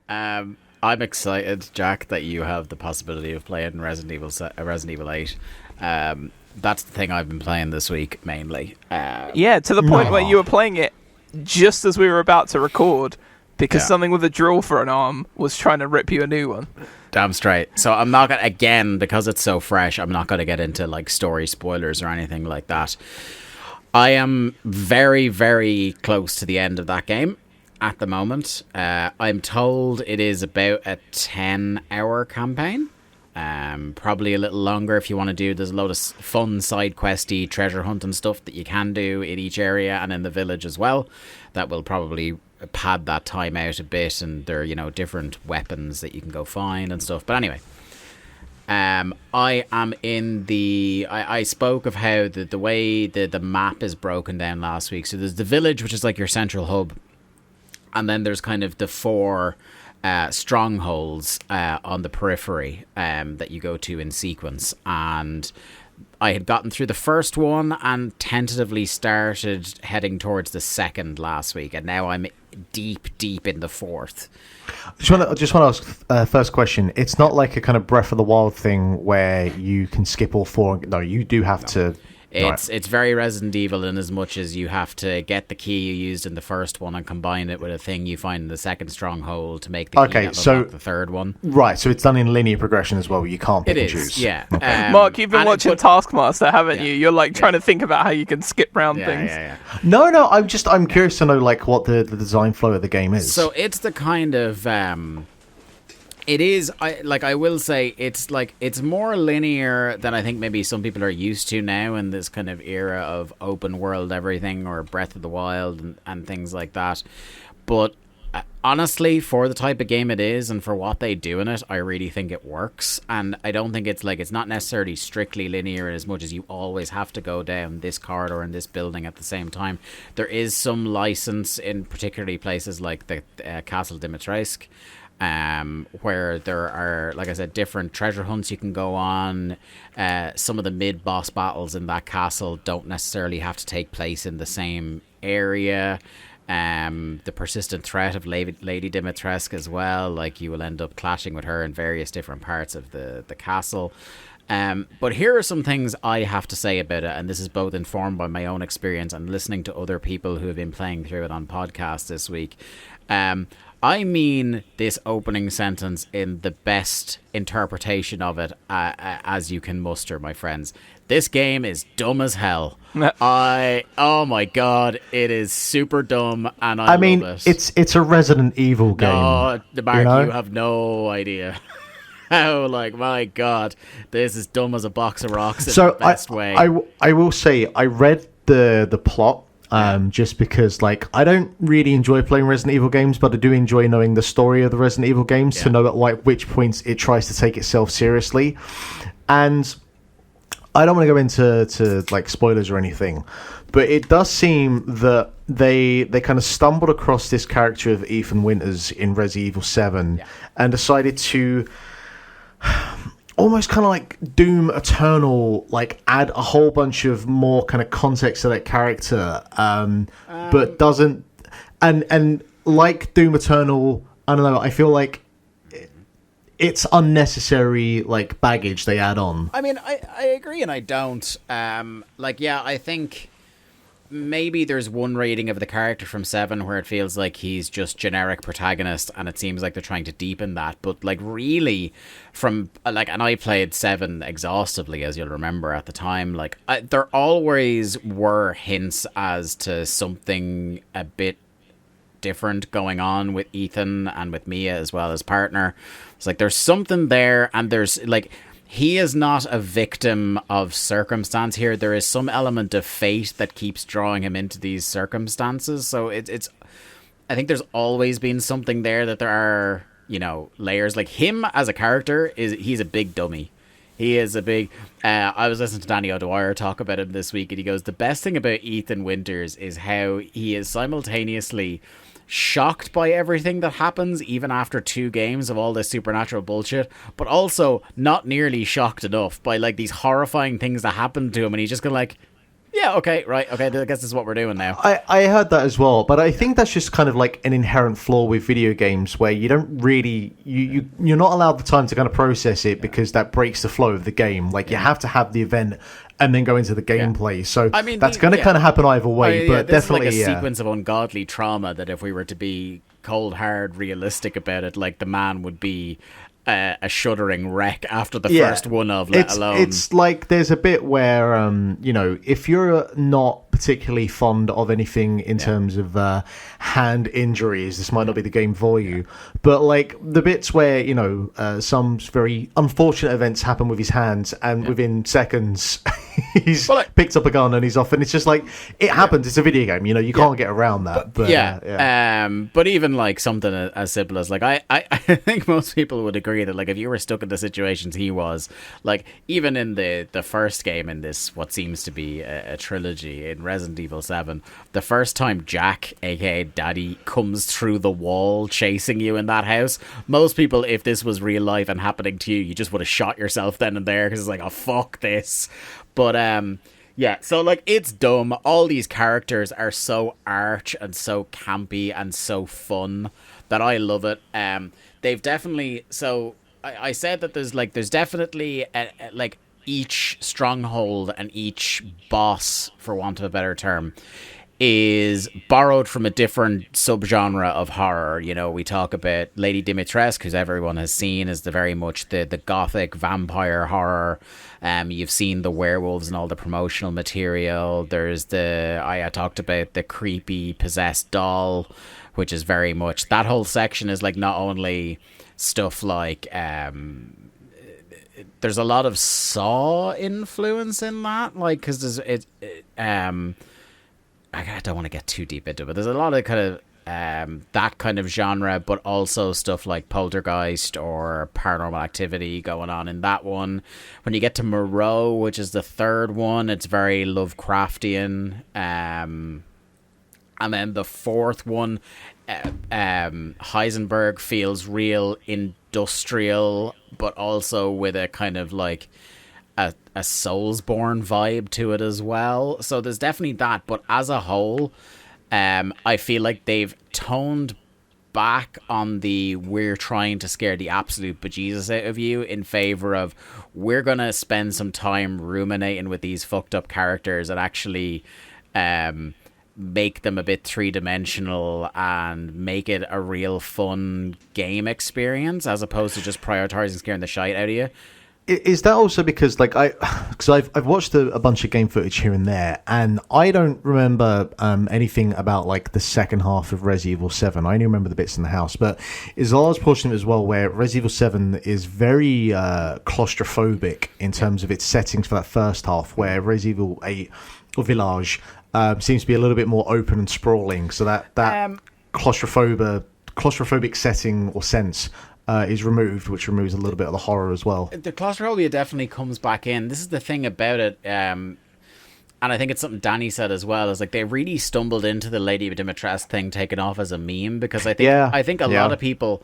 I'm excited, Jack, that you have the possibility of playing Resident Evil 8. That's the thing I've been playing this week mainly. Yeah, to the point where No. you were playing it just as we were about to record because Yeah. something with a drill for an arm was trying to rip you a new one. Damn straight. So I'm not gonna, again, because it's so fresh, I'm not gonna get into like story spoilers or anything like that. I am very, very close to the end of that game at the moment. I'm told it is about a 10-hour campaign. Probably a little longer if you want to do. There's a load of fun side questy treasure hunting stuff that you can do in each area and in the village as well. That will probably pad that time out a bit, and there are, different weapons that you can go find and stuff. But anyway, I am in the. I spoke of how the way the map is broken down last week. So there's the village, which is like your central hub, and then there's kind of the four strongholds on the periphery that you go to in sequence. And I had gotten through the first one and tentatively started heading towards the second last week, and now I'm deep in the fourth. I just want to ask first question. It's not like a kind of Breath of the Wild thing where you can skip all four. No, you do have to. It's very Resident Evil in as much as you have to get the key you used in the first one and combine it with a thing you find in the second stronghold to make the key that unlock the third one. Right, so it's done in linear progression as well. You can't pick and choose. Yeah. Okay. Mark, you've been watching Taskmaster, haven't you? You're like trying to think about how you can skip round things. Yeah. No, I'm curious to know like what the design flow of the game is. So it's the kind of it is. I will say it's more linear than I think maybe some people are used to now in this kind of era of open world everything or Breath of the Wild and things like that. But honestly, for the type of game it is and for what they do in it, I really think it works. And I don't think it's not necessarily strictly linear as much as you always have to go down this corridor in this building at the same time. There is some license in particularly places like the Castle Dimitrescu, where there are, like I said, different treasure hunts you can go on. Some of the mid-boss battles in that castle don't necessarily have to take place in the same area. The persistent threat of Lady Dimitrescu as well, like you will end up clashing with her in various different parts of the castle. But here are some things I have to say about it, and this is both informed by my own experience and listening to other people who have been playing through it on podcasts this week. I mean this opening sentence in the best interpretation of it as you can muster, my friends. This game is dumb as hell. Oh my god, it is super dumb, and I mean, love it. it's a Resident Evil game. No, Mark, you know? you have no idea. How, like, my god, this is dumb as a box of rocks in the best way. I will say, I read the plot. Just because, like, I don't really enjoy playing Resident Evil games, but I do enjoy knowing the story of the Resident Evil games to know at which points it tries to take itself seriously. And I don't want to go into like spoilers or anything, but it does seem that they kind of stumbled across this character of Ethan Winters in Resident Evil 7 and decided to almost kind of like Doom Eternal, like add a whole bunch of more kind of context to that character, but doesn't. And like Doom Eternal, I don't know. I feel like it's unnecessary, like baggage they add on. I mean, I agree and I don't. I think maybe there's one rating of the character from 7 where it feels like he's just generic protagonist and it seems like they're trying to deepen that, but like really from like, and I played 7 exhaustively as you'll remember at the time, like there always were hints as to something a bit different going on with Ethan and with Mia as well as partner. It's like there's something there, and there's like he is not a victim of circumstance here. There is some element of fate that keeps drawing him into these circumstances. So it's I think there's always been something there, that there are, layers. Like him as a character he's a big dummy. He is a big I was listening to Danny O'Dwyer talk about him this week, and he goes, the best thing about Ethan Winters is how he is simultaneously shocked by everything that happens even after 2 games of all this supernatural bullshit, but also not nearly shocked enough by like these horrifying things that happen to him, and he's just gonna like, Yeah, okay, right, okay, I guess this is what we're doing now. I heard that as well, but I think that's just kind of like an inherent flaw with video games where you don't really you're not allowed the time to kind of process it because that breaks the flow of the game. Like you have to have the event and then go into the gameplay. So I mean, that's going to kind of happen either way. But this definitely, is like a sequence of ungodly trauma that if we were to be cold, hard, realistic about it, like the man would be a shuddering wreck after the first one of, let alone. It's like there's a bit where, if you're not particularly fond of anything in terms of hand injuries, this might not be the game for you. But like the bits where, some very unfortunate events happen with his hands and within seconds he's picked up a gun and he's off. And it's just like, it happens. It's a video game, you can't get around that. But even like something as simple as like, I think most people would agree that like if you were stuck in the situations he was, like even in the first game in this what seems to be a trilogy in Resident Evil 7, the first time Jack, aka Daddy, comes through the wall chasing you in that house, most people, if this was real life and happening to you, you just would have shot yourself then and there because it's like, oh fuck this. But yeah, so like it's dumb. All these characters are so arch and so campy and so fun that I love it. They've definitely, so I said that there's definitely like each stronghold and each boss, for want of a better term, is borrowed from a different subgenre of horror. We talk about Lady Dimitrescu, who everyone has seen, is the very much the gothic vampire horror. You've seen the werewolves and all the promotional material. There's I talked about the creepy possessed doll, which is very much, that whole section is like not only stuff like there's a lot of Saw influence in that, like because I don't want to get too deep into it, but there's a lot of kind of that kind of genre, but also stuff like Poltergeist or Paranormal Activity going on in that one. When you get to Moreau, which is the third one, it's very Lovecraftian. And then the fourth one, Heisenberg feels real industrial, but also with a kind of like a Soulsborne vibe to it as well. So there's definitely that, but as a whole, I feel like they've toned back on the we're trying to scare the absolute bejesus out of you in favor of we're gonna spend some time ruminating with these fucked up characters and actually make them a bit three-dimensional and make it a real fun game experience as opposed to just prioritizing scaring the shite out of you. Is that also because like I've watched a bunch of game footage here and there, and I don't remember anything about like the second half of Resident Evil 7. I only remember the bits in the house, but there's a large portion of it as well where Resident Evil 7 is very claustrophobic in terms of its settings for that first half, where Resident Evil 8 or Village seems to be a little bit more open and sprawling, so that claustrophobic setting or sense is removed, which removes a little bit of the horror as well. The claustrophobia definitely comes back in. This is the thing about it, and I think it's something Danny said as well, is like they really stumbled into the Lady Dimitrescu thing taken off as a meme, because I think a lot of people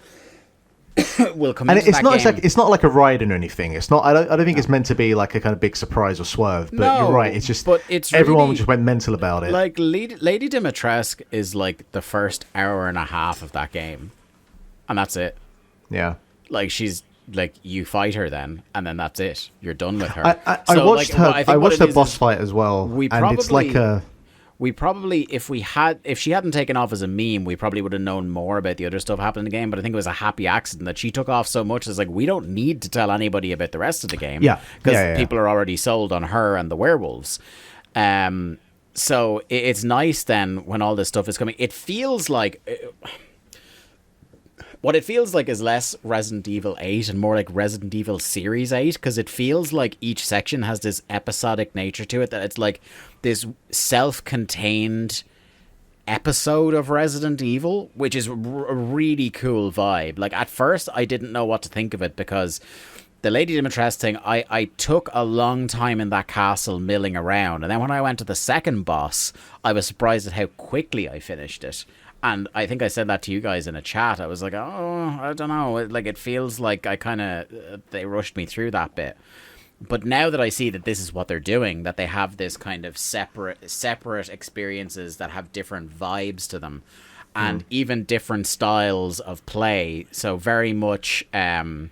will come into that game. It's not like a ride or anything. It's not. I don't think it's meant to be like a kind of big surprise or swerve. But you're right. It's just. But it's everyone really, just went mental about it. Like Lady Dimitrescu is like the first hour and a half of that game, and that's it. Yeah. Like she's like you fight her then, and then that's it. You're done with her. I watched her boss fight as well. It's like a. We probably, if she hadn't taken off as a meme, we probably would have known more about the other stuff happening in the game. But I think it was a happy accident that she took off so much. It's like, we don't need to tell anybody about the rest of the game. Yeah. Because people are already sold on her and the werewolves. So it's nice then when all this stuff is coming. It feels like... What it feels like is less Resident Evil 8 and more like Resident Evil Series 8, because it feels like each section has this episodic nature to it, that it's like this self-contained episode of Resident Evil, which is a really cool vibe. Like, at first, I didn't know what to think of it, because the Lady Dimitrescu thing, I took a long time in that castle milling around, and then when I went to the second boss, I was surprised at how quickly I finished it. And I think I said that to you guys in a chat. I was like, oh, I don't know. Like, it feels like they rushed me through that bit. but now that I see that this is what they're doing, that they have this kind of separate experiences that have different vibes to them, and even different styles of play. So very much, there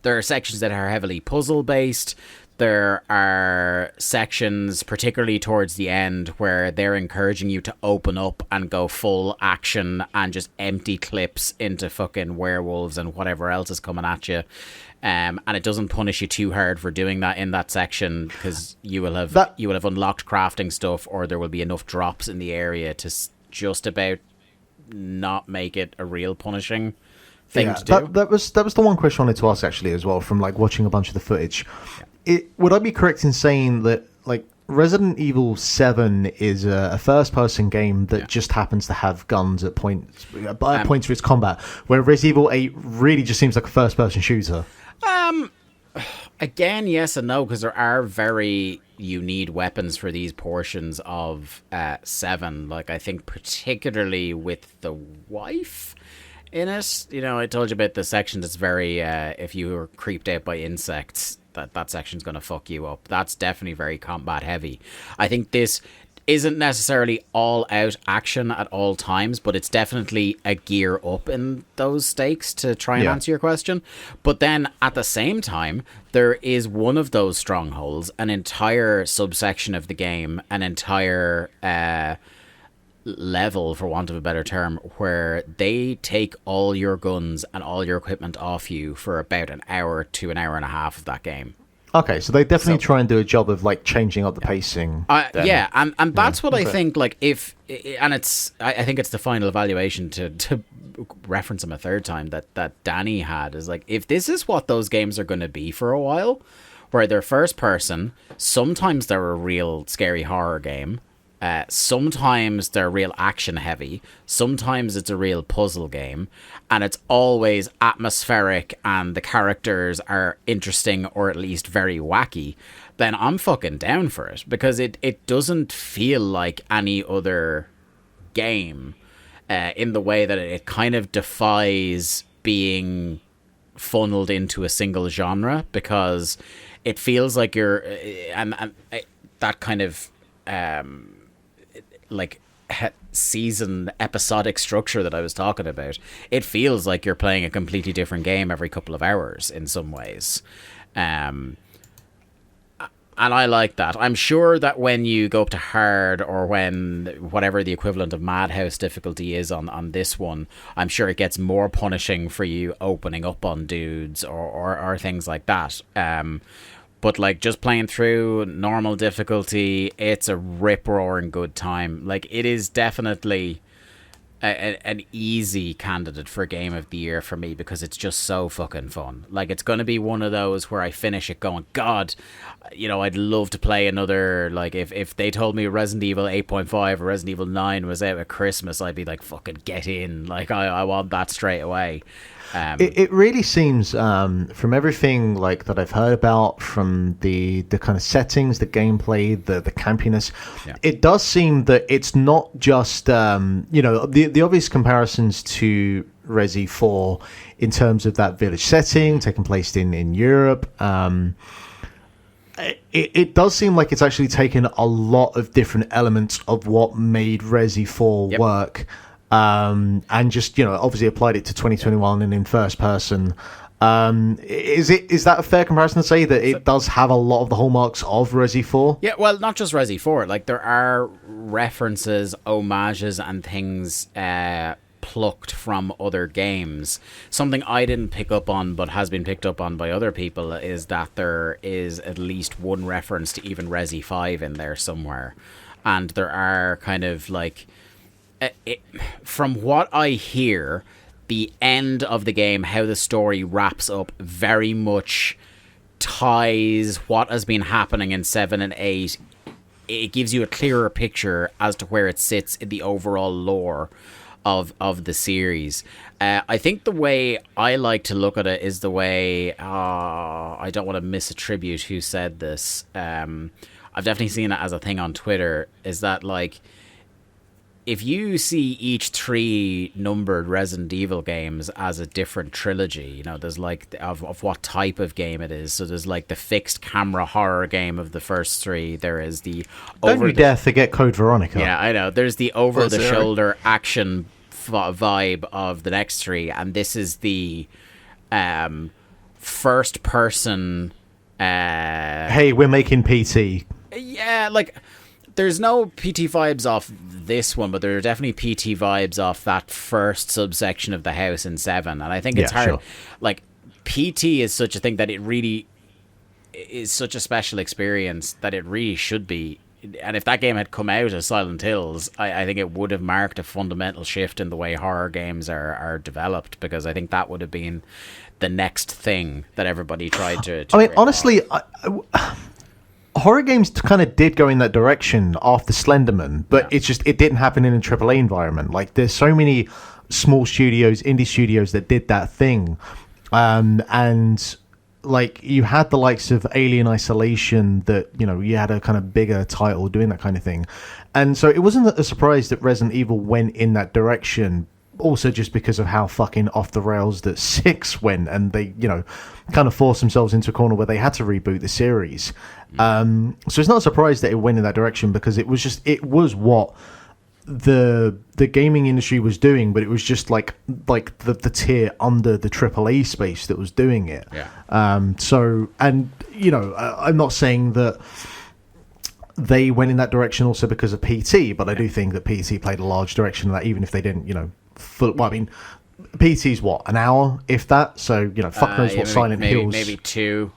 are sections that are heavily puzzle based. There are sections, particularly towards the end, where they're encouraging you to open up and go full action and just empty clips into fucking werewolves and whatever else is coming at you. And it doesn't punish you too hard for doing that in that section, because you will have unlocked crafting stuff, or there will be enough drops in the area to just about not make it a real punishing thing to do. That was the one question I wanted to ask actually as well, from like watching a bunch of the footage. Would I be correct in saying that like Resident Evil 7 is a first-person game that just happens to have guns at points for its combat, where Resident Evil 8 really just seems like a first-person shooter? Again, yes and no, because there are you need weapons for these portions of 7. Like, I think particularly with the wife in it, I told you about the section that's very, if you were creeped out by insects, that section's going to fuck you up. That's definitely very combat heavy. I think this isn't necessarily all out action at all times, but it's definitely a gear up in those stakes to try and answer your question. But then at the same time, there is one of those strongholds, an entire subsection of the game, an entire level, for want of a better term, where they take all your guns and all your equipment off you for about an hour to an hour and a half of that game. Okay, so they definitely try and do a job of like changing up the pacing. And that's what I think. Like, I think it's the final evaluation to reference them a third time that Danny had, is like, if this is what those games are going to be for a while, where they're first person, sometimes they're a real scary horror game. Sometimes they're real action heavy. Sometimes it's a real puzzle game, and it's always atmospheric and the characters are interesting, or at least very wacky. Then I'm fucking down for it, because it doesn't feel like any other game in the way that it kind of defies being funneled into a single genre, because it feels like you're and that kind of like season episodic structure that I was talking about, it feels like you're playing a completely different game every couple of hours in some ways, and I like that. I'm sure that when you go up to hard, or when whatever the equivalent of Madhouse difficulty is on this one, I'm sure it gets more punishing for you opening up on dudes or things like that. But like, just playing through normal difficulty, it's a rip-roaring good time. Like, it is definitely an easy candidate for Game of the Year for me, because it's just so fucking fun. Like, it's going to be one of those where I finish it going, God, I'd love to play another. Like, if they told me Resident Evil 8.5 or Resident Evil 9 was out at Christmas, I'd be like, fucking get in. Like, I want that straight away. It really seems, from everything like that I've heard about, from the kind of settings, the gameplay, the campiness, it does seem that it's not just the obvious comparisons to Resi 4 in terms of that village setting taking place in Europe. It does seem like it's actually taken a lot of different elements of what made Resi 4 work. And just, obviously applied it to 2021 and in first person. Is that a fair comparison to say that it does have a lot of the hallmarks of Resi 4? Yeah, well, not just Resi 4. Like, there are references, homages, and things plucked from other games. Something I didn't pick up on, but has been picked up on by other people, is that there is at least one reference to even Resi 5 in there somewhere. And there are kind of like... from what I hear, the end of the game, how the story wraps up, very much ties what has been happening in 7 and 8. It gives you a clearer picture as to where it sits in the overall lore of the series. I think the way I like to look at it is the way... I don't want to misattribute who said this. I've definitely seen it as a thing on Twitter, is that, like... if you see each 3 numbered Resident Evil games as a different trilogy, you know, there's like of what type of game it is. So there's like the fixed camera horror game of the first 3. There is the Don't you dare forget Code Veronica. Yeah, I know. There's the over the shoulder action vibe of the next 3, and this is the first person. Hey, we're making PT. Yeah, like. There's no PT vibes off this one, but there are definitely PT vibes off that first subsection of the house in 7. And I think it's hard. Sure. Like, PT is such a thing that it really is such a special experience that it really should be. And if that game had come out as Silent Hills, I think it would have marked a fundamental shift in the way horror games are developed, because I think that would have been the next thing that everybody tried to I mean, honestly, horror games kind of did go in that direction after Slenderman, but it didn't happen in a AAA environment. Like, there's so many small studios, indie studios that did that thing, and like you had the likes of Alien Isolation that, you know, you had a kind of bigger title doing that kind of thing, and so it wasn't a surprise that Resident Evil went in that direction. Also, just because of how fucking off the rails that 6 went, and they, you know, kind of forced themselves into a corner where they had to reboot the series. So it's not a surprise that it went in that direction, because it was what the gaming industry was doing, but it was just like the tier under the AAA space that was doing it. Yeah. So, and you know, I'm not saying that they went in that direction also because of PT, but I do think that PT played a large direction in that, even if they didn't, you know, well, I mean, PT's what, an hour, if that? So, you know, fuck knows what Silent Hills. Maybe 2.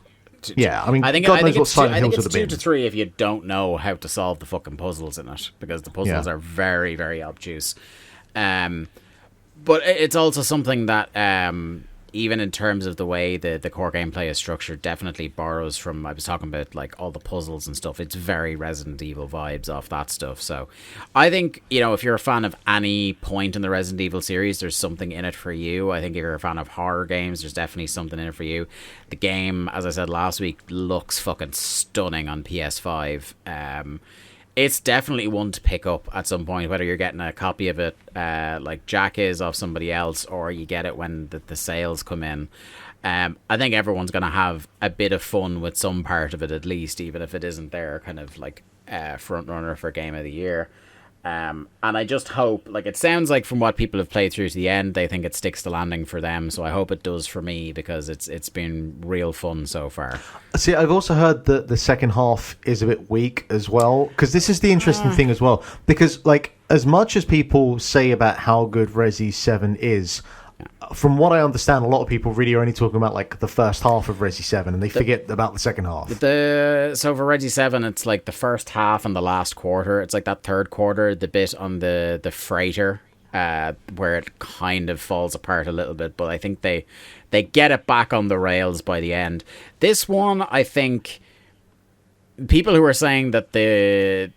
Yeah, I mean, I think God knows what it's Silent Hills would have been. 2 to 3 if you don't know how to solve the fucking puzzles in it, because the puzzles are very, very obtuse. But it's also something that, even in terms of the way the core gameplay is structured, definitely borrows from, I was talking about like all the puzzles and stuff. It's very Resident Evil vibes off that stuff. So I think, you know, if you're a fan of any point in the Resident Evil series, there's something in it for you. I think if you're a fan of horror games, there's definitely something in it for you. The game, as I said last week, looks fucking stunning on PS5. It's definitely one to pick up at some point, whether you're getting a copy of it like Jack is off somebody else, or you get it when the sales come in. I think everyone's going to have a bit of fun with some part of it, at least, even if it isn't their kind of like front runner for Game of the Year. And I just hope, like, it sounds like from what people have played through to the end, they think it sticks the landing for them. So I hope it does for me, because it's been real fun so far. See, I've also heard that the second half is a bit weak as well, because this is the interesting thing as well. Because, like, as much as people say about how good Resi 7 is, from what I understand, a lot of people really are only talking about like the first half of Resi 7, and they forget about the second half. So for Resi 7, it's like the first half and the last quarter. It's like that third quarter, the bit on the freighter, where it kind of falls apart a little bit. But I think they get it back on the rails by the end. This one, I think, people who are saying that the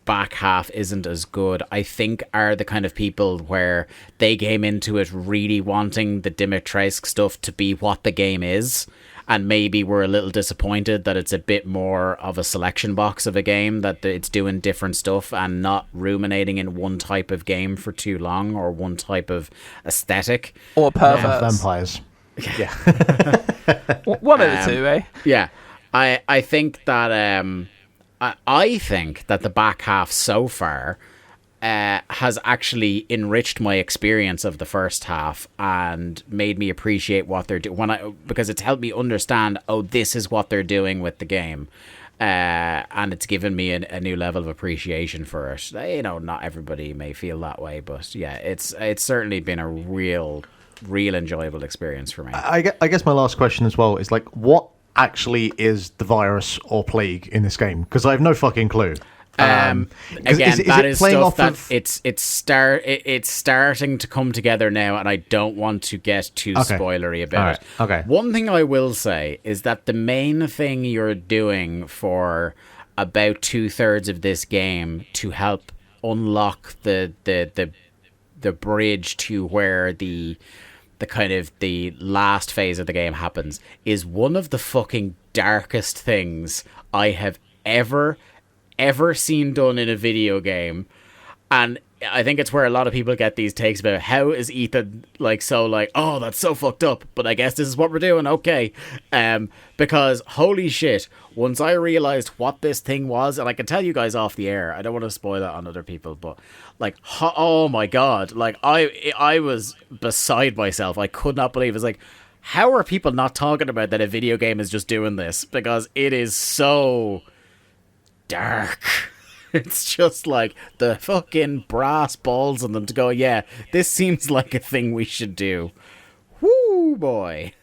back half isn't as good, I think, are the kind of people where they came into it really wanting the Dimitrescu stuff to be what the game is, and maybe were a little disappointed that it's a bit more of a selection box of a game, that it's doing different stuff and not ruminating in one type of game for too long, or one type of aesthetic. Or perverts. Vampires. Yeah. One of the two, eh? Yeah. I think that I think that the back half so far has actually enriched my experience of the first half and made me appreciate what they're doing. Because it's helped me understand, this is what they're doing with the game. And it's given me a new level of appreciation for it. You know, not everybody may feel that way, but yeah, it's certainly been a real enjoyable experience for me. I guess my last question as well is, like, what actually is the virus or plague in this game? Because I have no fucking clue. Again, that is stuff that it's starting to come together now, and I don't want to get too spoilery about it. Okay. One thing I will say is that the main thing you're doing for about 2/3 of this game to help unlock the bridge to where the kind of the last phase of the game happens is one of the fucking darkest things I have ever seen done in a video game. And I think it's where a lot of people get these takes about how is Ethan like so like, oh, that's so fucked up, but I guess this is what we're doing, okay. Because holy shit, once I realized what this thing was, and I can tell you guys off the air, I don't want to spoil that on other people, but like, oh my god, like I was beside myself. I could not believe it. It's like, how are people not talking about that a video game is just doing this? Because it is so dark. It's just like the fucking brass balls on them to go, yeah, this seems like a thing we should do. Woo, boy.